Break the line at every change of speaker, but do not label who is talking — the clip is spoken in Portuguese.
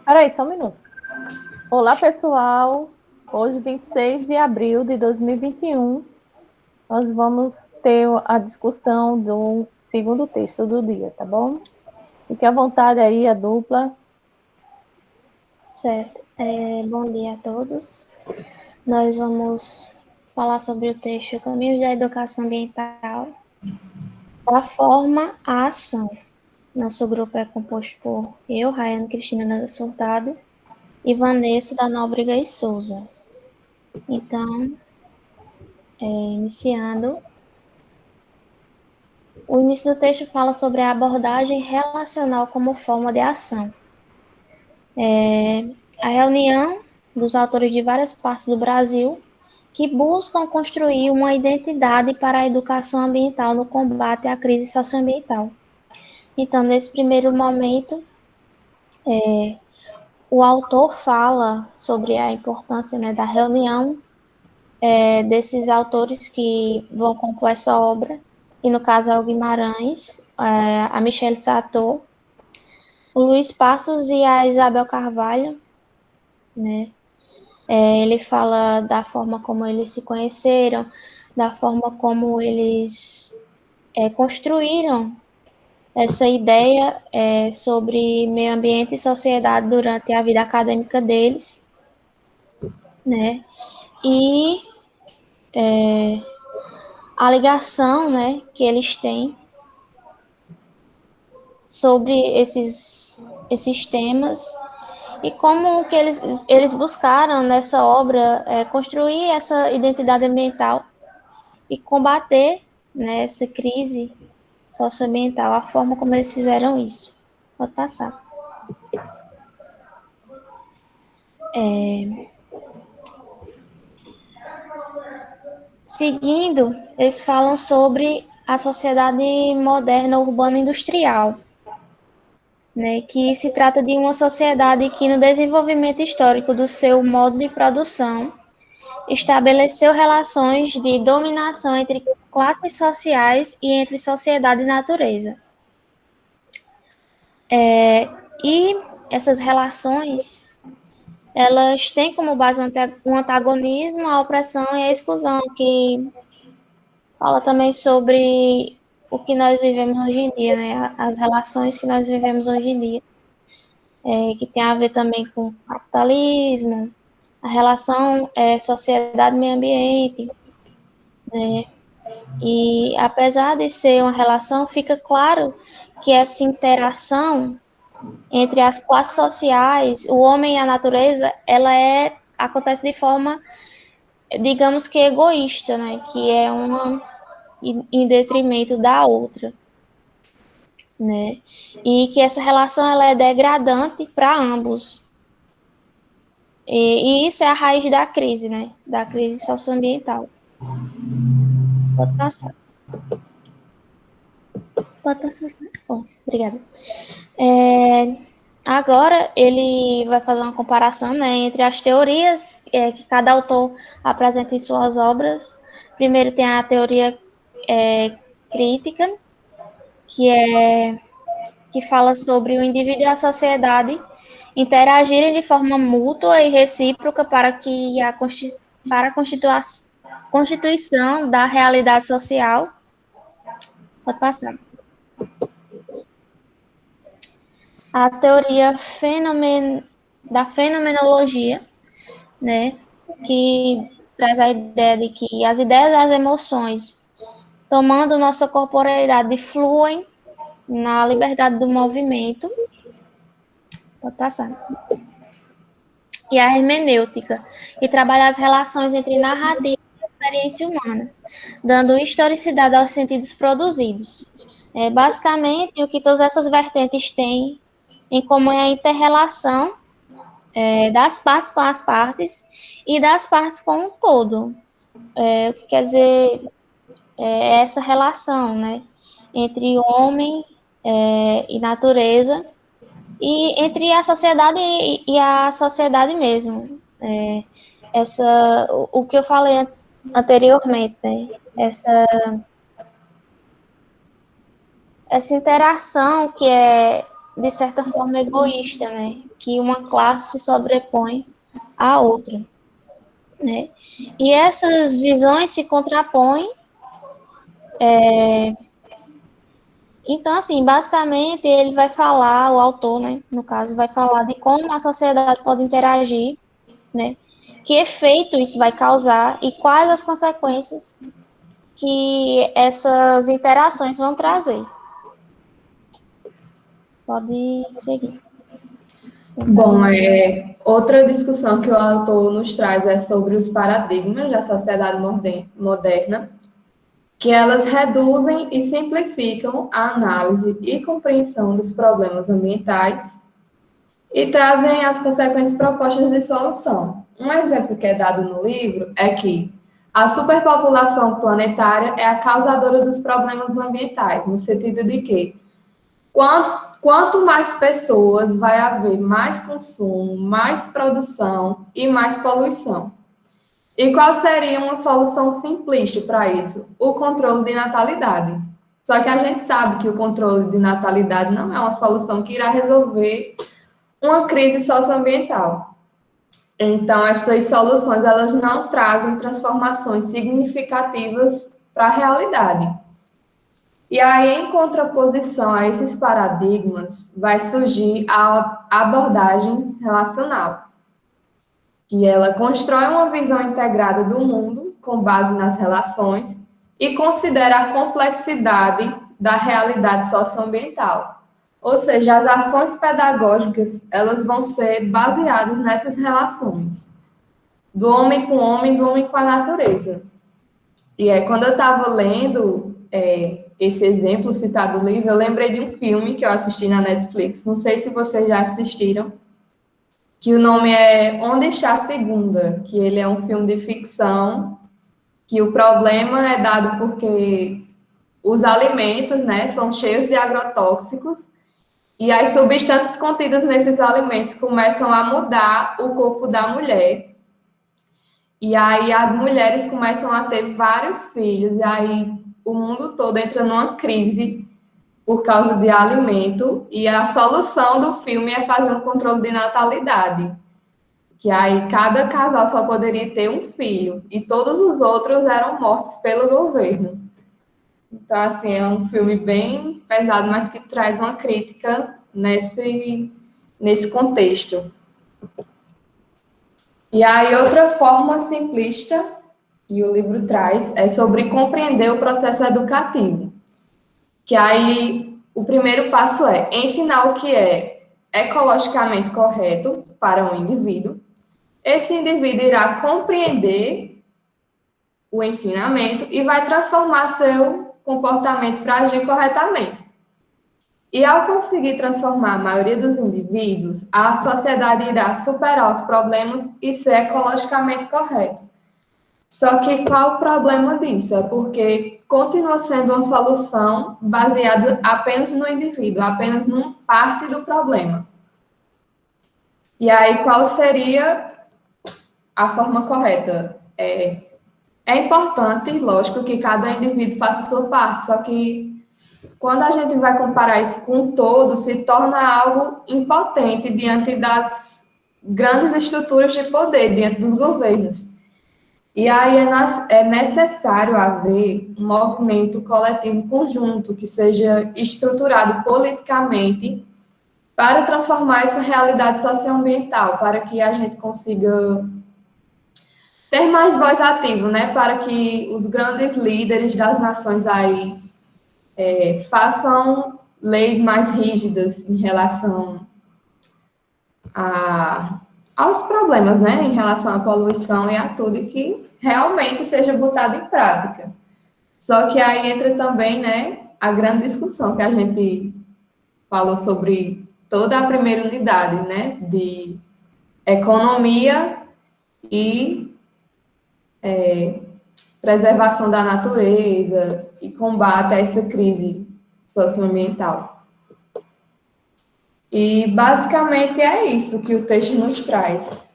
Peraí, só um minuto. Olá, pessoal. Hoje, 26 de abril de 2021, nós vamos ter a discussão do segundo texto do dia, tá bom? Fique à vontade aí, a dupla.
Certo. Bom dia a todos. Nós vamos falar sobre o texto Caminhos da Educação Ambiental, da forma à ação. Nosso grupo é composto por eu, Rayane Cristina Dantas Furtado, e Vanessa da Nóbrega e Souza. Então, iniciando, o início do texto fala sobre a abordagem relacional como forma de ação. A reunião dos autores de várias partes do Brasil que buscam construir uma identidade para a educação ambiental no combate à crise socioambiental. Então, nesse primeiro momento, o autor fala sobre a importância, né, da reunião desses autores que vão compor essa obra, que no caso é o Guimarães, a Michelle Sator, o Luiz Passos e a Isabel Carvalho, né? Ele fala da forma como eles se conheceram, da forma como eles construíram essa ideia sobre meio ambiente e sociedade durante a vida acadêmica deles, né? E a ligação, né, que eles têm sobre esses temas e como que eles buscaram nessa obra construir essa identidade ambiental e combater, né, essa crise socioambiental, a forma como eles fizeram isso. Pode passar. Seguindo, eles falam sobre a sociedade moderna urbana industrial, né, que se trata de uma sociedade que, no desenvolvimento histórico do seu modo de produção, estabeleceu relações de dominação entre classes sociais e entre sociedade e natureza. E essas relações, elas têm como base um antagonismo, a opressão e a exclusão, que fala também sobre o que nós vivemos hoje em dia, né? As relações que nós vivemos hoje em dia, que tem a ver também com capitalismo, a relação sociedade-meio ambiente, né? E apesar de ser uma relação, fica claro que essa interação entre as classes sociais, o homem e a natureza, acontece de forma, digamos que egoísta, né? Que é uma em detrimento da outra, né? E que essa relação ela é degradante para ambos. E isso é a raiz da crise, né? Da crise socioambiental. Pode passar. Pode passar. Oh, obrigada. Agora ele vai fazer uma comparação, né, entre as teorias que cada autor apresenta em suas obras. Primeiro tem a teoria crítica, que fala sobre o indivíduo e a sociedade interagirem de forma mútua e recíproca para a constituição da realidade social. Pode passar. A teoria da fenomenologia, né, que traz a ideia de que as ideias e as emoções, tomando nossa corporeidade, fluem na liberdade do movimento. Pode passar. E a hermenêutica, que trabalha as relações entre narrativa e experiência humana, dando historicidade aos sentidos produzidos. Basicamente, o que todas essas vertentes têm em comum é a inter-relação das partes com as partes e das partes com o todo. O que quer dizer essa relação, né, entre homem e natureza, e entre a sociedade e a sociedade mesmo. O que eu falei anteriormente, né, essa interação que é de certa forma, egoísta, né? Que uma classe se sobrepõe à outra, né? E essas visões se contrapõem. Então, assim, basicamente, ele vai falar, o autor, né, no caso, vai falar de como a sociedade pode interagir, né? Que efeito isso vai causar e quais as consequências que essas interações vão trazer. Pode seguir.
Bom, outra discussão que o autor nos traz é sobre os paradigmas da sociedade moderna, que elas reduzem e simplificam a análise e compreensão dos problemas ambientais e trazem as consequências propostas de solução. Um exemplo que é dado no livro é que a superpopulação planetária é a causadora dos problemas ambientais, no sentido de que quanto mais pessoas vai haver mais consumo, mais produção e mais poluição. E qual seria uma solução simplista para isso? O controle de natalidade. Só que a gente sabe que o controle de natalidade não é uma solução que irá resolver uma crise socioambiental. Então, essas soluções elas não trazem transformações significativas para a realidade. E aí, em contraposição a esses paradigmas, vai surgir a abordagem relacional, que ela constrói uma visão integrada do mundo com base nas relações e considera a complexidade da realidade socioambiental. Ou seja, as ações pedagógicas, elas vão ser baseadas nessas relações, do homem com o homem, do homem com a natureza. E aí, quando eu estava lendo esse exemplo citado no livro, eu lembrei de um filme que eu assisti na Netflix, não sei se vocês já assistiram, que o nome é Onde Está a Segunda, que ele é um filme de ficção, que o problema é dado porque os alimentos, né, são cheios de agrotóxicos, e as substâncias contidas nesses alimentos começam a mudar o corpo da mulher. E aí as mulheres começam a ter vários filhos, e aí o mundo todo entra numa crise por causa de alimento, e a solução do filme é fazer um controle de natalidade. Que aí cada casal só poderia ter um filho, e todos os outros eram mortos pelo governo. Então, assim, é um filme bem pesado, mas que traz uma crítica nesse contexto. E aí, outra forma simplista que o livro traz é sobre compreender o processo educativo. Que aí, o primeiro passo é ensinar o que é ecologicamente correto para um indivíduo. Esse indivíduo irá compreender o ensinamento e vai transformar seu comportamento para agir corretamente. E ao conseguir transformar a maioria dos indivíduos, a sociedade irá superar os problemas e ser ecologicamente correta. Só que qual o problema disso? É porque continua sendo uma solução baseada apenas no indivíduo, apenas numa parte do problema. E aí, qual seria a forma correta? É importante, lógico, que cada indivíduo faça a sua parte, só que quando a gente vai comparar isso com o todo, se torna algo impotente diante das grandes estruturas de poder, diante dos governos. E aí é necessário haver um movimento coletivo conjunto que seja estruturado politicamente para transformar essa realidade socioambiental, para que a gente consiga ter mais voz ativa, né? Para que os grandes líderes das nações aí façam leis mais rígidas em relação aos problemas, né? Em relação à poluição e a tudo, e que realmente seja botado em prática. Só que aí entra também, né, a grande discussão que a gente falou sobre toda a primeira unidade, né, de economia e preservação da natureza e combate a essa crise socioambiental. E basicamente é isso que o texto nos traz.